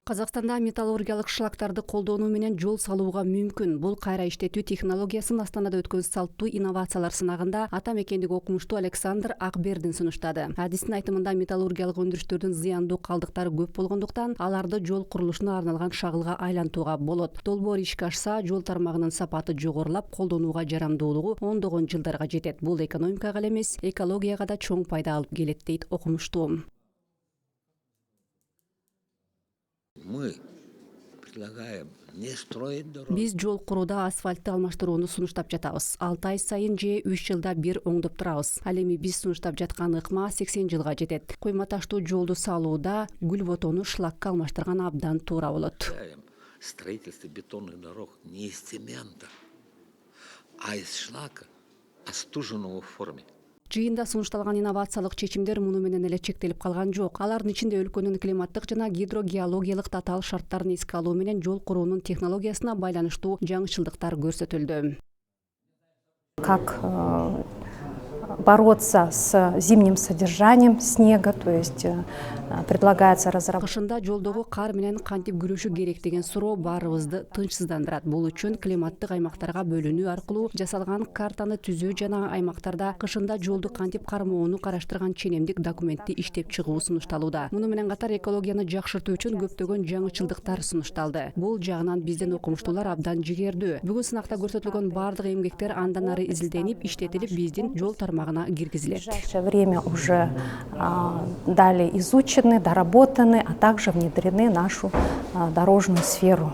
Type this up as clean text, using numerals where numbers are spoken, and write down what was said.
Казакстанда металлургиялык шлактарды колдонуу менен жол салууга мүмкүн. Бул кайра иштетүү технологиясын Астанада өткөн салттуу инновациялар сынагында ата мекендеги окумуштуу Александр Акбердин сунуштады. Адистин айтымында металлургиялык өндүрүштөрдүн зыяндуу калдыктары көп болгондуктан аларды жол курулушуна арналган шагылга айлантууга болот. Долбоор ишке ашса, жол тармагынын сапаты жогорулап, колдонууга жарамдуулугу ондогон жылдарга жетет. Бул экономикага эле эмес, экологияга да чоң пайда алып келет, дейт окумуштуу. Мы предлагаем не строить дороги. Биз жол курууда асфальтты алмаштырууну сунуштап жатабыз. 6 ай сайын же 3 жылда бир оңдоп турабыз. Ал эми биз сунуштап жаткан ыкма 80 жылга жетет. Койма таштуу жолду салууда гүлботону шлакка алмаштырган абдан туура болот. Строительство бетонных дорог не из цемента, а из шлака, остуженного в форме. Жыйында сунушталган инновациялык чечимдер муну менен эле чектелип калган жок. Алардын ичинде өлкөнүн климаттык жана гидрогеологиялык татаал шарттарын эске алуу менен жол куруунун технологиясына байланыштуу жаңычылдыктар көрсөтүлдү. Как бороться с зимним содержанием снега, то есть предлагается разработать. Кышында жолдогу кар менен кантип күрөшүү керек деген суроо баарыбызды тынчсыздандырат. Бул үчүн климаттык аймактарга бөлүнүү аркылуу жасалган картаны түзүү жана аймактарда кышында жолду кантип кармоону караштырган ченемдик документти иштеп чыгуу сунушталууда. Муну менен катар экологияны жакшыртуу үчүн көптөгөн жаңычылдыктар сунушталды. Бул жагынан биздин окумуштуулар абдан жигердүү. Бүгүн сынакта көрсөтүлгөн бардык эмгектер андан ары изилденип, иштетилип биздин жол тармагына киргизилет. В ближайшее время уже далее изучены, доработаны, а также внедрены в нашу дорожную сферу.